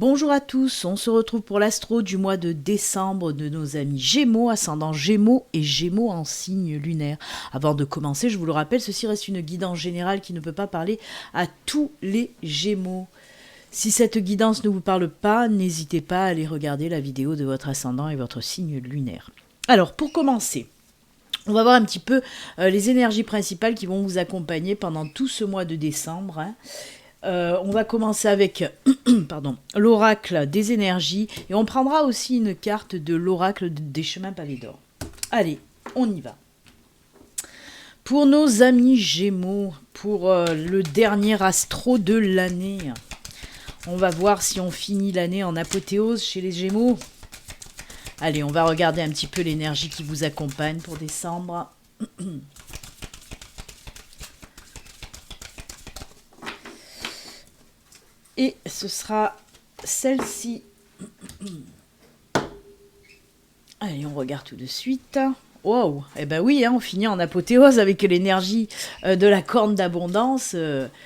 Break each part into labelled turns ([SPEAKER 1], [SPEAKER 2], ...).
[SPEAKER 1] Bonjour à tous, on se retrouve pour l'astro du mois de décembre de nos amis Gémeaux, ascendant Gémeaux et Gémeaux en signe lunaire. Avant de commencer, je vous le rappelle, ceci reste une guidance générale qui ne peut pas parler à tous les Gémeaux. Si cette guidance ne vous parle pas, n'hésitez pas à aller regarder la vidéo de votre ascendant et votre signe lunaire. Alors, pour commencer, on va voir un petit peu les énergies principales qui vont vous accompagner pendant tout ce mois de décembre. On va commencer avec l'oracle des énergies et on prendra aussi une carte de l'oracle des chemins pavés d'or. Allez, on y va. Pour nos amis Gémeaux, pour le dernier astro de l'année, on va voir si on finit l'année en apothéose chez les Gémeaux. Allez, on va regarder un petit peu l'énergie qui vous accompagne pour décembre. Et ce sera celle-ci. Allez, on regarde tout de suite. Wow, eh ben oui, hein, on finit en apothéose avec l'énergie de la corne d'abondance.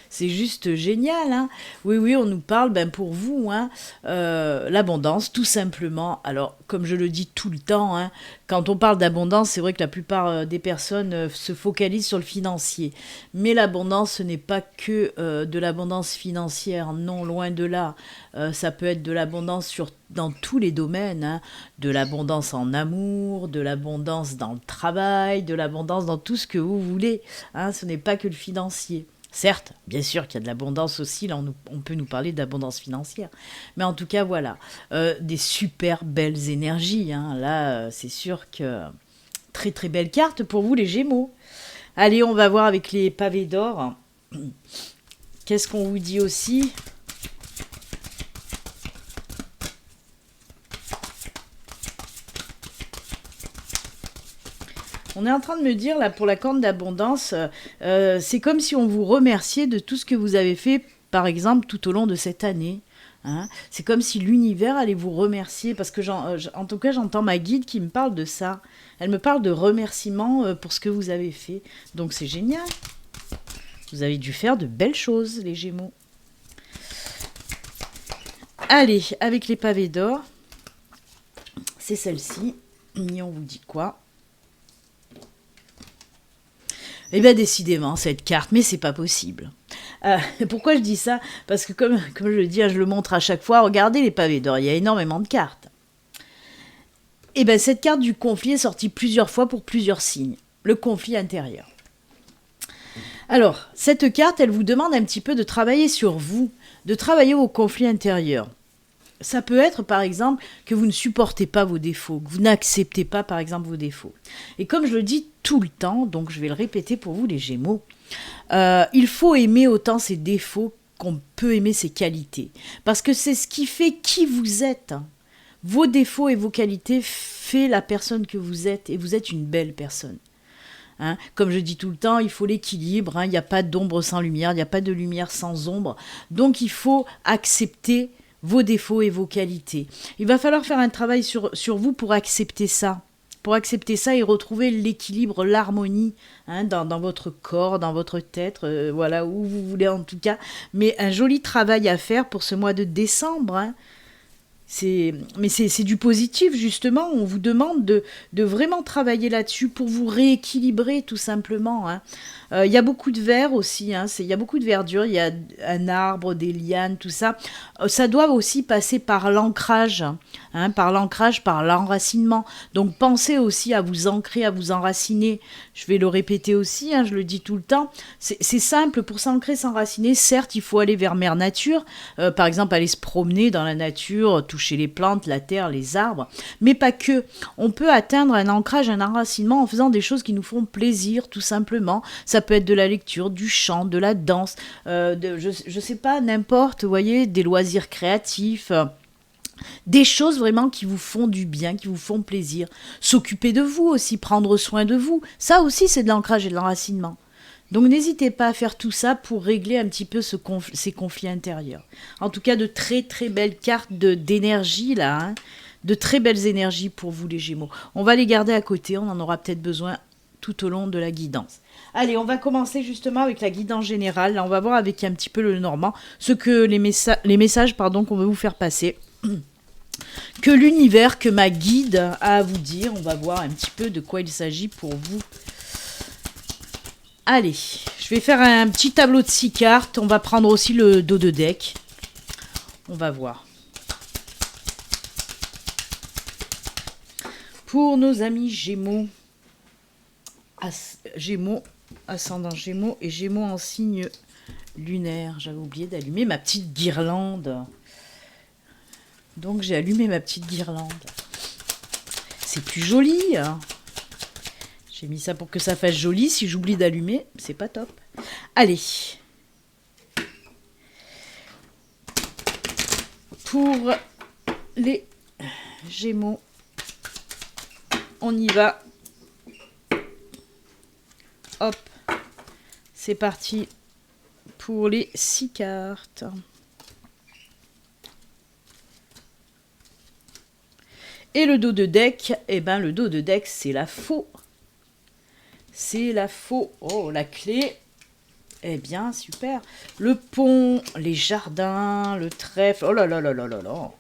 [SPEAKER 1] C'est juste génial. Hein. Oui, on nous parle, pour vous, hein, l'abondance, tout simplement. Alors, comme je le dis tout le temps, hein, quand on parle d'abondance, c'est vrai que la plupart des personnes se focalisent sur le financier. Mais l'abondance, ce n'est pas que de l'abondance financière. Non, loin de là. Ça peut être de l'abondance dans tous les domaines. Hein. De l'abondance en amour, de l'abondance dans le travail, de l'abondance dans tout ce que vous voulez. Hein. Ce n'est pas que le financier. Certes, bien sûr qu'il y a de l'abondance aussi, là on peut nous parler d'abondance financière. Mais en tout cas, voilà, des super belles énergies. Hein. Là, c'est sûr que très très belle carte pour vous les Gémeaux. Allez, on va voir avec les pavés d'or. Qu'est-ce qu'on vous dit aussi ? On est en train de me dire, là, pour la corne d'abondance, c'est comme si on vous remerciait de tout ce que vous avez fait, par exemple, tout au long de cette année. Hein. C'est comme si l'univers allait vous remercier, parce que en tout cas, j'entends ma guide qui me parle de ça. Elle me parle de remerciements pour ce que vous avez fait. Donc c'est génial. Vous avez dû faire de belles choses, les Gémeaux. Allez, avec les pavés d'or, c'est celle-ci. Et on vous dit quoi ? Eh bien, décidément, cette carte, mais c'est pas possible. Pourquoi je dis ça ? Parce que, comme je le dis, je le montre à chaque fois, regardez les pavés d'or, il y a énormément de cartes. Eh bien, cette carte du conflit est sortie plusieurs fois pour plusieurs signes. Le conflit intérieur. Alors, cette carte, elle vous demande un petit peu de travailler sur vous, de travailler au conflit intérieur. Ça peut être, par exemple, que vous ne supportez pas vos défauts, que vous n'acceptez pas, par exemple, vos défauts. Et comme je le dis tout le temps, donc je vais le répéter pour vous, les Gémeaux, il faut aimer autant ses défauts qu'on peut aimer ses qualités. Parce que c'est ce qui fait qui vous êtes. Vos défauts et vos qualités font la personne que vous êtes, et vous êtes une belle personne. Hein, comme je dis tout le temps, il faut l'équilibre, il n'y a pas d'ombre sans lumière, il n'y a pas de lumière sans ombre. Donc il faut accepter vos défauts et vos qualités. Il va falloir faire un travail sur vous pour accepter ça. Pour accepter ça et retrouver l'équilibre, l'harmonie dans votre corps, dans votre tête, voilà, où vous voulez en tout cas. Mais un joli travail à faire pour ce mois de décembre. Hein. Mais c'est du positif, justement. On vous demande de vraiment travailler là-dessus pour vous rééquilibrer, tout simplement. Hein. Il y a beaucoup de verre aussi, il y a beaucoup de verdure, il y a un arbre, des lianes, tout ça. Ça doit aussi passer par l'ancrage, par l'enracinement. Donc pensez aussi à vous ancrer, à vous enraciner. Je vais le répéter aussi, je le dis tout le temps. C'est simple, pour s'ancrer, s'enraciner, certes, il faut aller vers mère nature. Par exemple, aller se promener dans la nature, toucher les plantes, la terre, les arbres. Mais pas que. On peut atteindre un ancrage, un enracinement en faisant des choses qui nous font plaisir, tout simplement. Ça peut être de la lecture, du chant, de la danse, je sais pas, n'importe, vous voyez, des loisirs créatifs, des choses vraiment qui vous font du bien, qui vous font plaisir. S'occuper de vous aussi, prendre soin de vous, ça aussi c'est de l'ancrage et de l'enracinement. Donc n'hésitez pas à faire tout ça pour régler un petit peu ces conflits intérieurs. En tout cas, de très très belles cartes d'énergie là, de très belles énergies pour vous les Gémeaux. On va les garder à côté, on en aura peut-être besoin tout au long de la guidance. Allez, on va commencer justement avec la guidance générale. Là, on va voir avec un petit peu le normand ce que les messages qu'on veut vous faire passer. Que l'univers, que ma guide a à vous dire. On va voir un petit peu de quoi il s'agit pour vous. Allez, je vais faire un petit tableau de 6 cartes. On va prendre aussi le dos de deck. On va voir. Pour nos amis Gémeaux, ascendant Gémeaux et Gémeaux en signe lunaire. J'avais oublié d'allumer ma petite guirlande. Donc j'ai allumé ma petite guirlande. C'est plus joli. Hein. J'ai mis ça pour que ça fasse joli. Si j'oublie d'allumer, c'est pas top. Allez. Pour les Gémeaux, on y va. Hop. C'est parti pour les 6 cartes. Et le dos de deck, eh ben le dos de deck, c'est la faux. C'est la faux. Oh, la clé. Eh bien, super. Le pont, les jardins, le trèfle. Oh là là là là là là.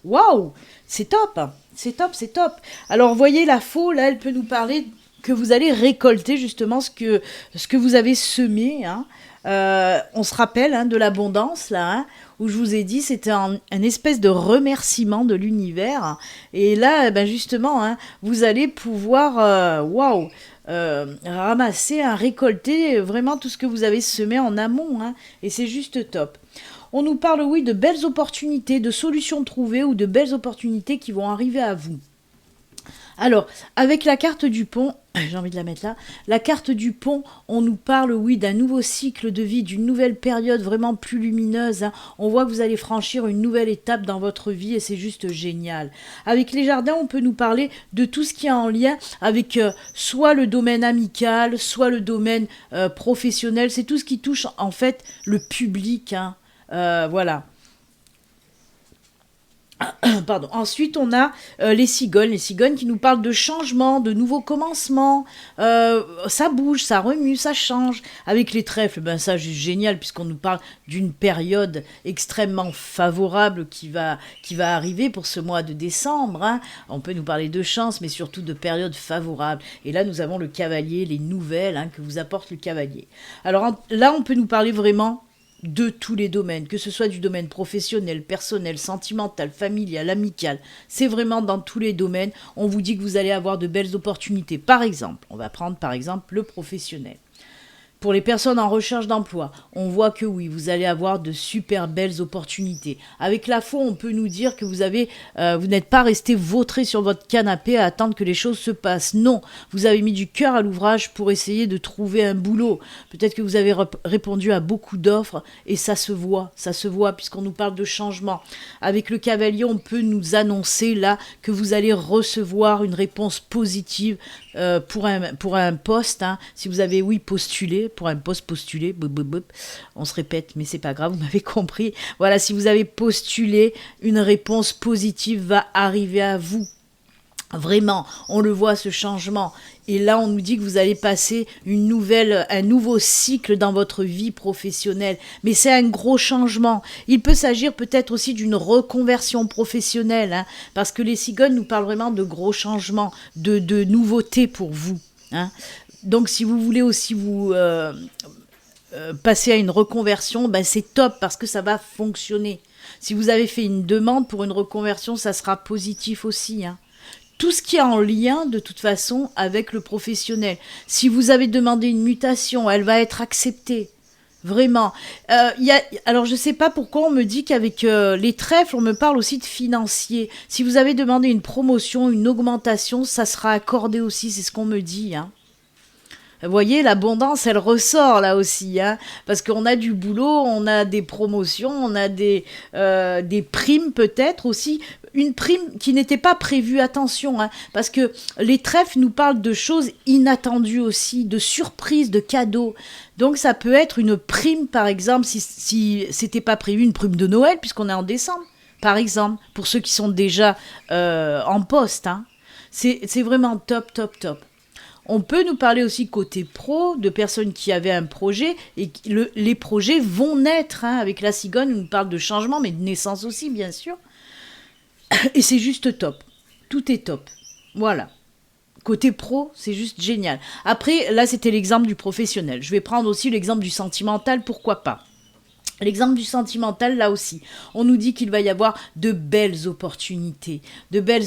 [SPEAKER 1] Waouh, c'est top. C'est top, c'est top. Alors, vous voyez, la faux, là, elle peut nous parler que vous allez récolter justement ce que vous avez semé. Hein. On se rappelle hein, de l'abondance, là, hein, où je vous ai dit c'était un espèce de remerciement de l'univers. Et là, ben justement, hein, vous allez pouvoir, ramasser, hein, récolter vraiment tout ce que vous avez semé en amont. Hein, et c'est juste top. On nous parle, oui, de belles opportunités, de solutions trouvées ou de belles opportunités qui vont arriver à vous. Alors, avec la carte du pont, j'ai envie de la mettre là, la carte du pont, on nous parle, oui, d'un nouveau cycle de vie, d'une nouvelle période vraiment plus lumineuse. Hein. On voit que vous allez franchir une nouvelle étape dans votre vie et c'est juste génial. Avec les jardins, on peut nous parler de tout ce qui est en lien avec soit le domaine amical, soit le domaine professionnel. C'est tout ce qui touche, en fait, le public. Hein. Voilà. Pardon. Ensuite, on a les cigognes qui nous parlent de changement, de nouveaux commencements. Ça bouge, ça remue, ça change. Avec les trèfles, ben ça, juste génial, puisqu'on nous parle d'une période extrêmement favorable qui va arriver pour ce mois de décembre. Hein. On peut nous parler de chance, mais surtout de période favorable. Et là, nous avons le cavalier, les nouvelles hein, que vous apporte le cavalier. Alors là, on peut nous parler vraiment de tous les domaines, que ce soit du domaine professionnel, personnel, sentimental, familial, amical. C'est vraiment dans tous les domaines. On vous dit que vous allez avoir de belles opportunités. Par exemple, on va prendre par exemple le professionnel. Pour les personnes en recherche d'emploi, on voit que oui, vous allez avoir de super belles opportunités. Avec la faux, on peut nous dire que vous n'êtes pas resté vautré sur votre canapé à attendre que les choses se passent. Non, vous avez mis du cœur à l'ouvrage pour essayer de trouver un boulot. Peut-être que vous avez répondu à beaucoup d'offres et ça se voit puisqu'on nous parle de changement. Avec le cavalier, on peut nous annoncer là que vous allez recevoir une réponse positive pour un poste. Hein. Si vous avez, oui, postulé, pour un poste postulé, on se répète, mais c'est pas grave, vous m'avez compris. Voilà, si vous avez postulé, une réponse positive va arriver à vous. Vraiment, on le voit ce changement. Et là, on nous dit que vous allez passer un nouveau cycle dans votre vie professionnelle. Mais c'est un gros changement. Il peut s'agir peut-être aussi d'une reconversion professionnelle, hein, parce que les cigognes nous parlent vraiment de gros changements, de nouveautés pour vous. Hein. Donc, si vous voulez aussi vous passer à une reconversion, ben, c'est top parce que ça va fonctionner. Si vous avez fait une demande pour une reconversion, ça sera positif aussi, hein. Tout ce qui est en lien, de toute façon, avec le professionnel. Si vous avez demandé une mutation, elle va être acceptée. Vraiment. Alors, je ne sais pas pourquoi on me dit qu'avec les trèfles, on me parle aussi de financier. Si vous avez demandé une promotion, une augmentation, ça sera accordé aussi, c'est ce qu'on me dit, hein. Vous voyez, l'abondance, elle ressort là aussi, hein, parce qu'on a du boulot, on a des promotions, on a des primes peut-être aussi. Une prime qui n'était pas prévue, attention, hein, parce que les trèfles nous parlent de choses inattendues aussi, de surprises, de cadeaux. Donc ça peut être une prime, par exemple, si c'était pas prévu, une prime de Noël, puisqu'on est en décembre, par exemple, pour ceux qui sont déjà en poste. Hein. C'est vraiment top, top, top. On peut nous parler aussi côté pro, de personnes qui avaient un projet, et les projets vont naître. Hein. Avec la cigogne, on nous parle de changement, mais de naissance aussi, bien sûr. Et c'est juste top. Tout est top. Voilà. Côté pro, c'est juste génial. Après, là, c'était l'exemple du professionnel. Je vais prendre aussi l'exemple du sentimental, pourquoi pas. L'exemple du sentimental, là aussi, on nous dit qu'il va y avoir de belles opportunités, de belles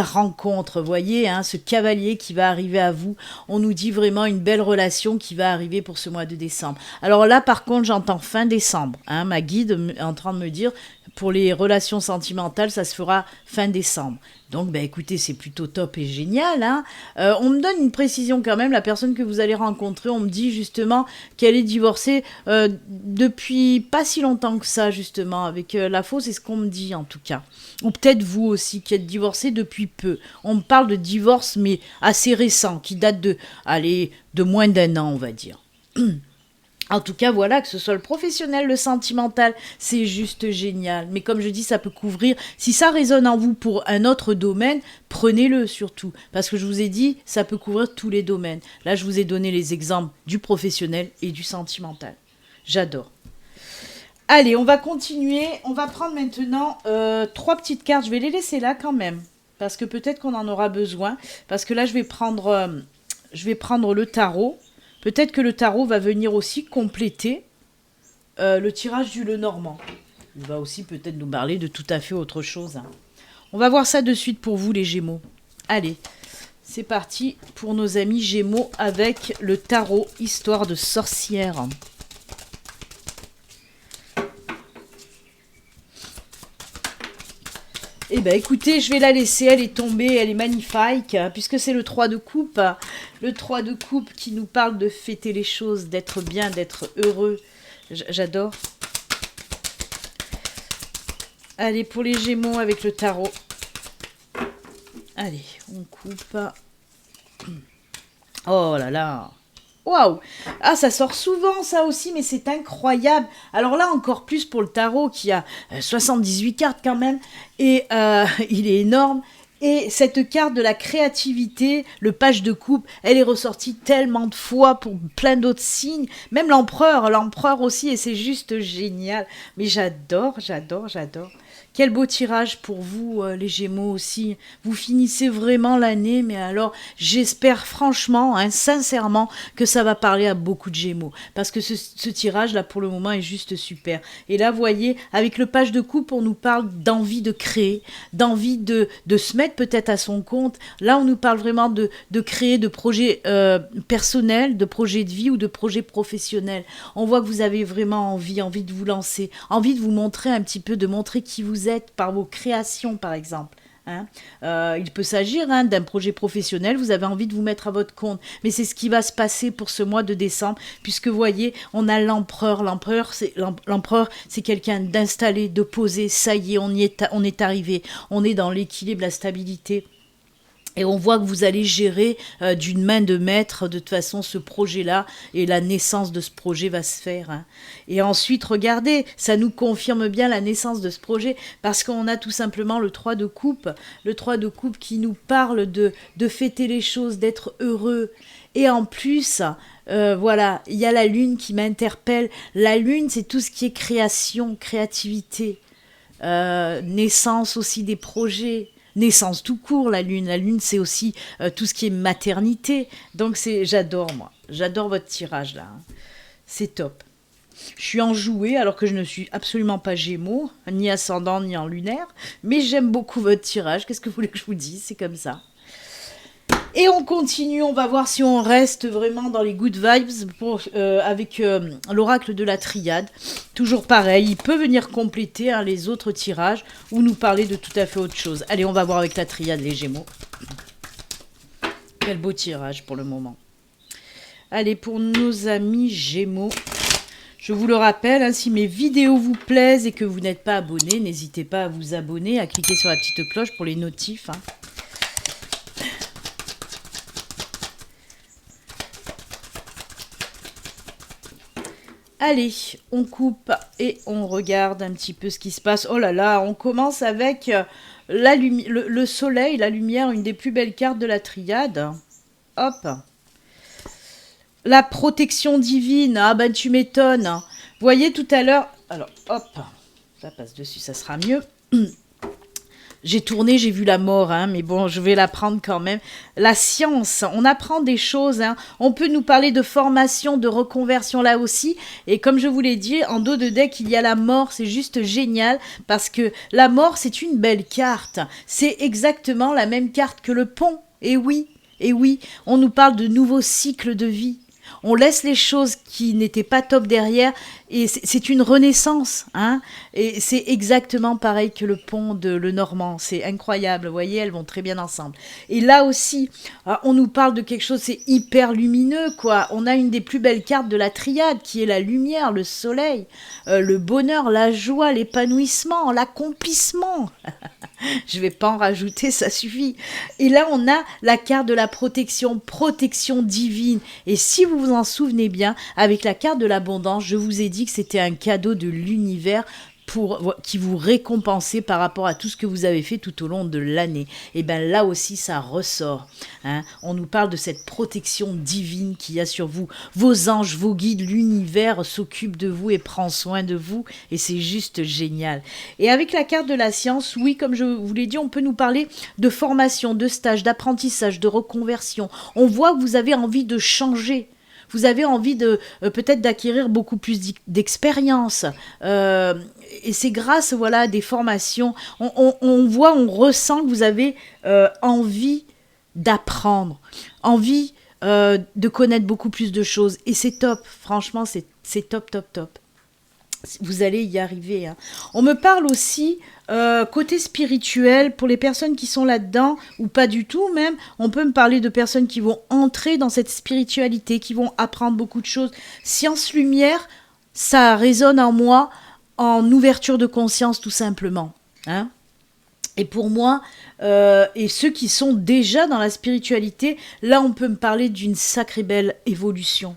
[SPEAKER 1] rencontres, voyez, hein, ce cavalier qui va arriver à vous, on nous dit vraiment une belle relation qui va arriver pour ce mois de décembre. Alors là, par contre, j'entends fin décembre, hein, ma guide est en train de me dire, pour les relations sentimentales, ça se fera fin décembre. Donc, ben, écoutez, c'est plutôt top et génial. Hein. On me donne une précision quand même. La personne que vous allez rencontrer, on me dit justement qu'elle est divorcée depuis pas si longtemps que ça, justement. Avec la fausse, c'est ce qu'on me dit en tout cas. Ou peut-être vous aussi qui êtes divorcé depuis peu. On me parle de divorce, mais assez récent, qui date de moins d'1 an, on va dire. En tout cas, voilà, que ce soit le professionnel, le sentimental, c'est juste génial. Mais comme je dis, ça peut couvrir, si ça résonne en vous pour un autre domaine, prenez-le surtout. Parce que je vous ai dit, ça peut couvrir tous les domaines. Là, je vous ai donné les exemples du professionnel et du sentimental. J'adore. Allez, on va continuer. On va prendre maintenant 3 petites cartes. Je vais les laisser là quand même. Parce que peut-être qu'on en aura besoin. Parce que là, je vais prendre le tarot. Peut-être que le tarot va venir aussi compléter le tirage du Lenormand. Il va aussi peut-être nous parler de tout à fait autre chose. Hein. On va voir ça de suite pour vous les Gémeaux. Allez, c'est parti pour nos amis Gémeaux avec le tarot Histoire de sorcière. Eh bien, écoutez, je vais la laisser, elle est tombée, elle est magnifique, puisque c'est le 3 de coupe. Le 3 de coupe qui nous parle de fêter les choses, d'être bien, d'être heureux. J'adore. Allez, pour les Gémeaux avec le tarot. Allez, on coupe. Oh là là. Waouh! Ah, ça sort souvent, ça aussi, mais c'est incroyable. Alors là, encore plus pour le tarot, qui a 78 cartes quand même, et il est énorme. Et cette carte de la créativité, le page de coupe, elle est ressortie tellement de fois pour plein d'autres signes. Même l'empereur aussi, et c'est juste génial. Mais j'adore. Quel beau tirage pour vous, les Gémeaux aussi. Vous finissez vraiment l'année, mais alors j'espère franchement, hein, sincèrement, que ça va parler à beaucoup de Gémeaux. Parce que ce tirage-là, pour le moment, est juste super. Et là, vous voyez, avec le page de coupe, on nous parle d'envie de créer, d'envie de se mettre peut-être à son compte. Là, on nous parle vraiment de créer de projets personnels, de projets de vie ou de projets professionnels. On voit que vous avez vraiment envie de vous lancer, envie de vous montrer un petit peu, de montrer qui vous êtes par vos créations, par exemple. Hein. Il peut s'agir d'un projet professionnel, vous avez envie de vous mettre à votre compte, mais c'est ce qui va se passer pour ce mois de décembre, puisque vous voyez, on a l'empereur, c'est quelqu'un d'installé, de posé, ça y est, on est arrivé, on est dans l'équilibre, la stabilité. Et on voit que vous allez gérer d'une main de maître, de toute façon, ce projet-là, et la naissance de ce projet va se faire. Hein. Et ensuite, regardez, ça nous confirme bien la naissance de ce projet, parce qu'on a tout simplement le 3 de coupe qui nous parle de fêter les choses, d'être heureux. Et en plus, voilà, il y a la lune qui m'interpelle. La lune, c'est tout ce qui est création, créativité, naissance aussi des projets. Naissance tout court, la lune. La lune, c'est aussi tout ce qui est maternité. Donc, j'adore votre tirage, là. Hein. C'est top. Je suis enjouée, alors que je ne suis absolument pas Gémeaux, ni ascendant, ni en lunaire. Mais j'aime beaucoup votre tirage. Qu'est-ce que vous voulez que je vous dise? C'est comme ça. Et on continue, on va voir si on reste vraiment dans les good vibes avec l'oracle de la triade. Toujours pareil, il peut venir compléter les autres tirages ou nous parler de tout à fait autre chose. Allez, on va voir avec la triade les Gémeaux. Quel beau tirage pour le moment. Allez, pour nos amis Gémeaux, je vous le rappelle, si mes vidéos vous plaisent et que vous n'êtes pas abonné, n'hésitez pas à vous abonner, à cliquer sur la petite cloche pour les notifs. Allez, on coupe et on regarde un petit peu ce qui se passe. Oh là là, on commence avec le soleil, la lumière, une des plus belles cartes de la triade. Hop. La protection divine. Ah ben tu m'étonnes. Vous voyez tout à l'heure. Alors hop. Ça passe dessus, ça sera mieux. J'ai tourné, j'ai vu la mort, hein, mais bon, je vais la prendre quand même. La science, on apprend des choses. Hein. On peut nous parler de formation, de reconversion là aussi. Et comme je vous l'ai dit, en dos de deck, il y a la mort. C'est juste génial parce que la mort, c'est une belle carte. C'est exactement la même carte que le pont. Et oui, on nous parle de nouveaux cycles de vie. On laisse les choses qui n'étaient pas top derrière et c'est une renaissance. Hein, et c'est exactement pareil que le pont de Le Normand. C'est incroyable, vous voyez, elles vont très bien ensemble. Et là aussi, on nous parle de quelque chose, c'est hyper lumineux, quoi. On a une des plus belles cartes de la triade qui est la lumière, le soleil, le bonheur, la joie, l'épanouissement, l'accomplissement. Je vais pas en rajouter, ça suffit. Et là, on a la carte de la protection divine. Et si vous vous en souvenez bien, avec la carte de l'abondance, je vous ai dit que c'était un cadeau de l'univers qui vous récompensait par rapport à tout ce que vous avez fait tout au long de l'année. Et bien là aussi, ça ressort. Hein. On nous parle de cette protection divine qu'il y a sur vous. Vos anges, vos guides, l'univers s'occupe de vous et prend soin de vous. Et c'est juste génial. Et avec la carte de la science, oui, comme je vous l'ai dit, on peut nous parler de formation, de stage, d'apprentissage, de reconversion. On voit que vous avez envie de changer. Vous avez envie de peut-être d'acquérir beaucoup plus d'expérience. Et c'est grâce à des formations. On voit, on ressent que vous avez envie d'apprendre, envie de connaître beaucoup plus de choses. Et c'est top, franchement, c'est top, top, top. Vous allez y arriver. Hein. On me parle aussi côté spirituel, pour les personnes qui sont là-dedans, ou pas du tout même, on peut me parler de personnes qui vont entrer dans cette spiritualité, qui vont apprendre beaucoup de choses. Science lumière, ça résonne en moi en ouverture de conscience tout simplement. Hein. Et pour moi, et ceux qui sont déjà dans la spiritualité, là on peut me parler d'une sacrée belle évolution.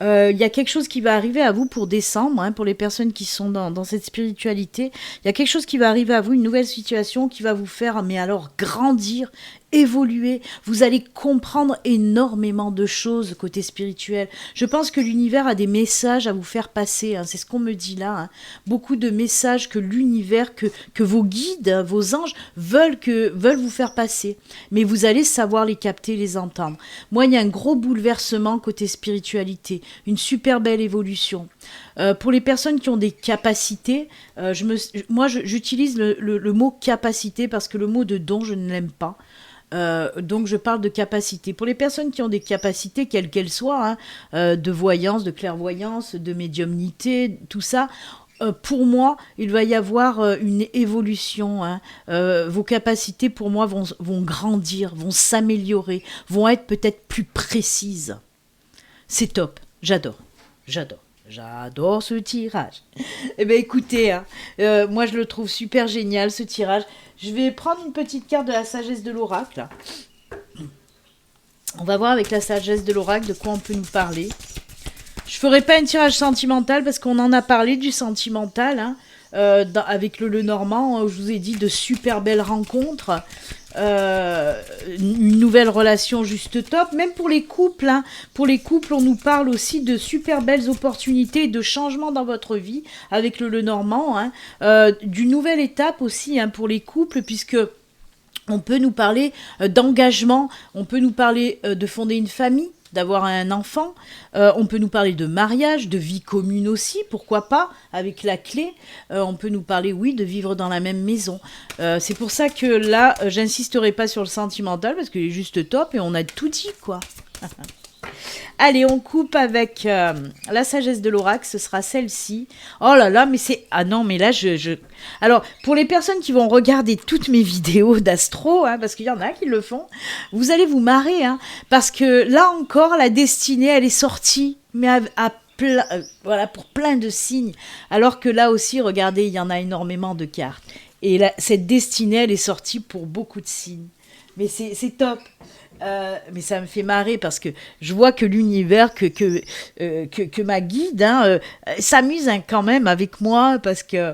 [SPEAKER 1] Il y a quelque chose qui va arriver à vous pour décembre, hein, pour les personnes qui sont dans cette spiritualité. Il y a quelque chose qui va arriver à vous, une nouvelle situation qui va vous faire, mais alors, grandir, évoluer. Vous allez comprendre énormément de choses côté spirituel. Je pense que l'univers a des messages à vous faire passer. Hein, c'est ce qu'on me dit là. Hein. Beaucoup de messages que l'univers, que vos guides, hein, vos anges veulent vous faire passer. Mais vous allez savoir les capter, les entendre. Moi, il y a un gros bouleversement côté spiritualité. Une super belle évolution. Pour les personnes qui ont des capacités, j'utilise le mot capacité parce que le mot de don, je ne l'aime pas. Donc je parle de capacité. Pour les personnes qui ont des capacités, quelles qu'elles soient, hein, de voyance, de clairvoyance, de médiumnité, tout ça, pour moi, il va y avoir une évolution. Hein. Vos capacités, pour moi, vont grandir, vont s'améliorer, vont être peut-être plus précises. C'est top. J'adore ce tirage. Eh bien écoutez, hein, moi je le trouve super génial ce tirage. Je vais prendre une petite carte de la sagesse de l'oracle. On va voir avec la sagesse de l'oracle de quoi on peut nous parler. Je ferai pas un tirage sentimental parce qu'on en a parlé du sentimental, hein, avec le Normand, où je vous ai dit de super belles rencontres. Une nouvelle relation juste top, même pour les couples, hein. Pour les couples, on nous parle aussi de super belles opportunités de changement dans votre vie avec le Normand, hein. D'une nouvelle étape aussi, hein, pour les couples, puisque on peut nous parler d'engagement, on peut nous parler de fonder une famille, d'avoir un enfant, on peut nous parler de mariage, de vie commune aussi, pourquoi pas, avec la clé, on peut nous parler, oui, de vivre dans la même maison. C'est pour ça que là, j'insisterai pas sur le sentimental, parce qu'il est juste top, et on a tout dit, quoi. Allez, on coupe avec la sagesse de l'oracle, ce sera celle-ci. Oh là là, mais c'est... Ah non, mais là, Alors, pour les personnes qui vont regarder toutes mes vidéos d'astro, hein, parce qu'il y en a qui le font, vous allez vous marrer, hein, parce que là encore, la destinée, elle est sortie, mais voilà, pour plein de signes. Alors que là aussi, regardez, il y en a énormément de cartes. Et là, cette destinée, elle est sortie pour beaucoup de signes. Mais c'est top. Mais ça me fait marrer parce que je vois que l'univers, que ma guide, hein, s'amuse, hein, quand même avec moi parce que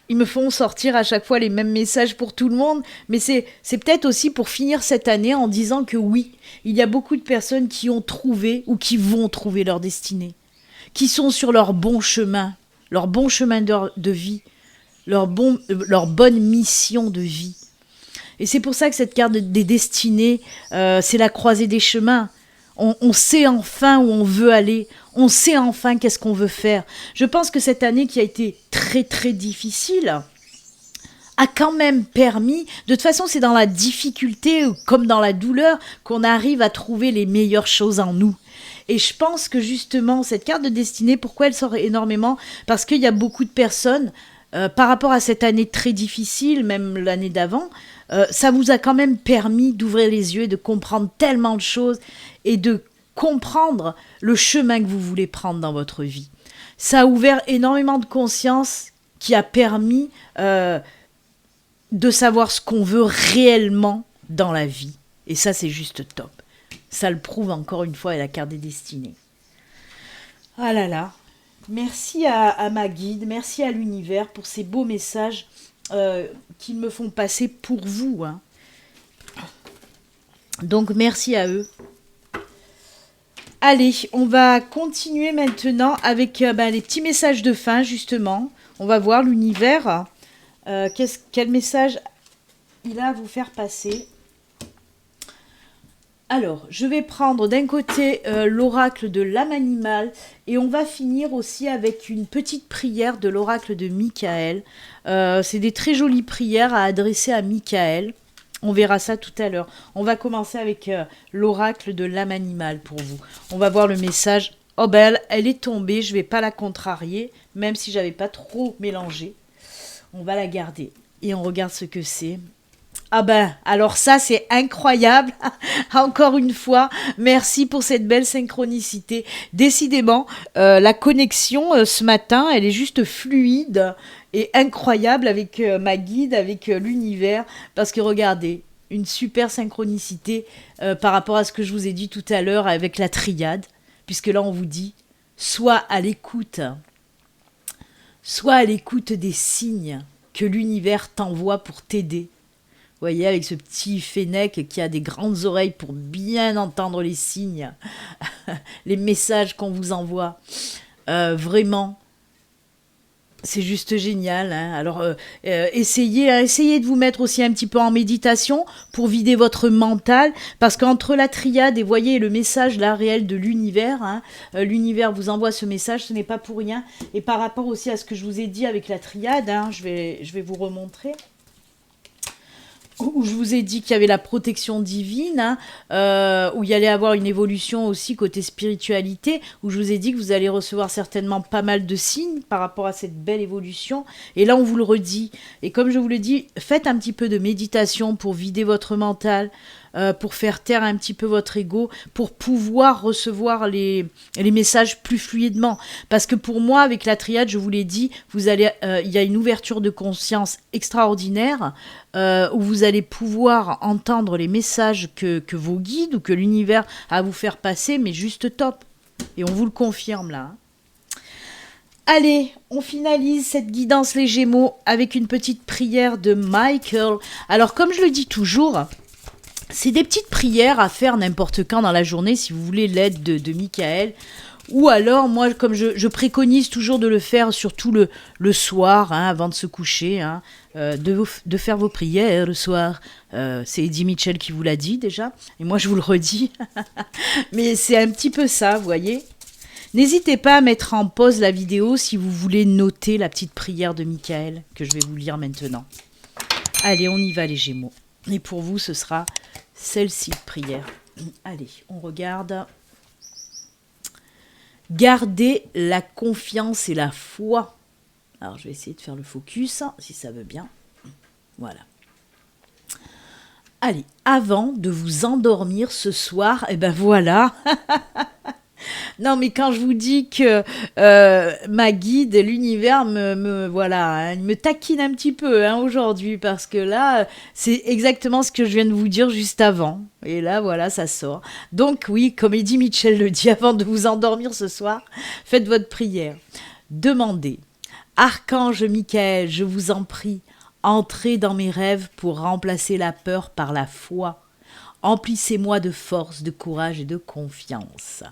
[SPEAKER 1] ils me font sortir à chaque fois les mêmes messages pour tout le monde, mais c'est peut-être aussi pour finir cette année en disant que oui, il y a beaucoup de personnes qui ont trouvé ou qui vont trouver leur destinée, qui sont sur leur bon chemin de vie, leur bonne mission de vie. Et c'est pour ça que cette carte des destinées, c'est la croisée des chemins. On sait enfin où on veut aller. On sait enfin qu'est-ce qu'on veut faire. Je pense que cette année qui a été très très difficile a quand même permis, de toute façon c'est dans la difficulté comme dans la douleur qu'on arrive à trouver les meilleures choses en nous. Et je pense que justement cette carte de destinée, pourquoi elle sort énormément? Parce qu'il y a beaucoup de personnes, par rapport à cette année très difficile, même l'année d'avant, ça vous a quand même permis d'ouvrir les yeux et de comprendre tellement de choses et de comprendre le chemin que vous voulez prendre dans votre vie. Ça a ouvert énormément de conscience qui a permis de savoir ce qu'on veut réellement dans la vie. Et ça, c'est juste top. Ça le prouve encore une fois à la carte des destinées. Ah là là. Merci à ma guide, merci à l'univers pour ces beaux messages qu'ils me font passer pour vous. Hein. Donc merci à eux. Allez, on va continuer maintenant avec les petits messages de fin, justement. On va voir l'univers. Quel message il a à vous faire passer. Alors, je vais prendre d'un côté l'oracle de l'âme animale et on va finir aussi avec une petite prière de l'oracle de Michael. C'est des très jolies prières à adresser à Michael. On verra ça tout à l'heure. On va commencer avec l'oracle de l'âme animale pour vous. On va voir le message. Oh ben, elle est tombée, je ne vais pas la contrarier, même si j'avais pas trop mélangé. On va la garder et on regarde ce que c'est. Ah ben, alors ça, c'est incroyable. Encore une fois, merci pour cette belle synchronicité. Décidément, la connexion ce matin, elle est juste fluide et incroyable avec ma guide, avec l'univers. Parce que regardez, une super synchronicité par rapport à ce que je vous ai dit tout à l'heure avec la triade. Puisque là, on vous dit, sois à l'écoute des signes que l'univers t'envoie pour t'aider. Vous voyez, avec ce petit fennec qui a des grandes oreilles pour bien entendre les signes, les messages qu'on vous envoie. Vraiment, c'est juste génial. Hein. Alors, essayez de vous mettre aussi un petit peu en méditation pour vider votre mental. Parce qu'entre la triade et, voyez, le message là réel de l'univers, hein, l'univers vous envoie ce message, ce n'est pas pour rien. Et par rapport aussi à ce que je vous ai dit avec la triade, hein, je vais vous remontrer. Où je vous ai dit qu'il y avait la protection divine, hein, où il y allait avoir une évolution aussi côté spiritualité, où je vous ai dit que vous allez recevoir certainement pas mal de signes par rapport à cette belle évolution. Et là, on vous le redit. Et comme je vous le dis, faites un petit peu de méditation pour vider votre mental, pour faire taire un petit peu votre ego, pour pouvoir recevoir les messages plus fluidement. Parce que pour moi, avec la triade, je vous l'ai dit, il y a une ouverture de conscience extraordinaire, où vous allez pouvoir entendre les messages que vos guides ou que l'univers a à vous faire passer, mais juste top. Et on vous le confirme là. Allez, on finalise cette guidance les Gémeaux avec une petite prière de Michael. Alors, comme je le dis toujours, c'est des petites prières à faire n'importe quand dans la journée si vous voulez l'aide de Michael. Ou alors, moi, comme je préconise toujours de le faire surtout le soir, hein, avant de se coucher, hein, de faire vos prières le soir. C'est Eddie Mitchell qui vous l'a dit déjà, et moi je vous le redis. Mais c'est un petit peu ça, vous voyez. N'hésitez pas à mettre en pause la vidéo si vous voulez noter la petite prière de Michael que je vais vous lire maintenant. Allez, on y va les Gémeaux. Et pour vous, ce sera celle-ci de prière. Allez, on regarde. Gardez la confiance et la foi. Alors, je vais essayer de faire le focus, si ça veut bien. Voilà. Allez, avant de vous endormir ce soir, et ben voilà. Non, mais quand je vous dis que ma guide, l'univers, voilà, hein, il me taquine un petit peu hein, aujourd'hui, parce que là, c'est exactement ce que je viens de vous dire juste avant. Et là, voilà, ça sort. Donc oui, comme Eddie Mitchell le dit, avant de vous endormir ce soir, faites votre prière. Demandez Archange Michael, je vous en prie, entrez dans mes rêves pour remplacer la peur par la foi. Emplissez-moi de force, de courage et de confiance.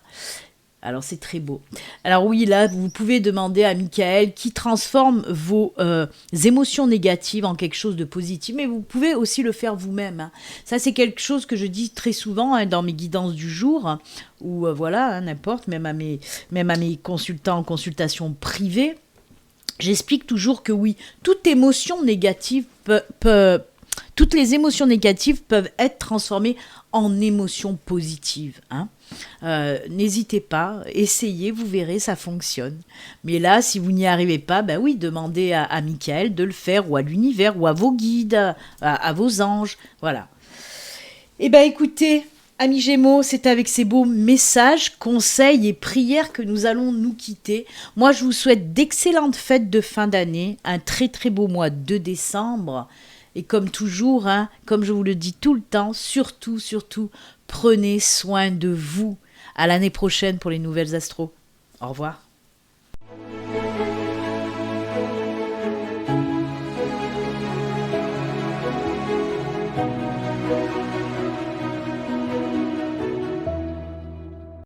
[SPEAKER 1] Alors c'est très beau. Alors oui, là, vous pouvez demander à Michael qui transforme vos émotions négatives en quelque chose de positif, mais vous pouvez aussi le faire vous-même. Hein. Ça, c'est quelque chose que je dis très souvent hein, dans mes guidances du jour, hein, ou voilà, hein, n'importe, même à mes consultants en consultation privée. J'explique toujours que oui, toute émotion négative toutes les émotions négatives peuvent être transformées en émotions positives. Hein. N'hésitez pas, essayez, vous verrez, ça fonctionne. Mais là, si vous n'y arrivez pas, ben oui, demandez à Michael de le faire, ou à l'univers, ou à vos guides, à vos anges, voilà. Eh bien écoutez, amis Gémeaux, c'est avec ces beaux messages, conseils et prières que nous allons nous quitter. Moi, je vous souhaite d'excellentes fêtes de fin d'année, un très très beau mois de décembre. Et comme toujours, hein, comme je vous le dis tout le temps, surtout, prenez soin de vous. À l'année prochaine pour les nouvelles astros. Au revoir.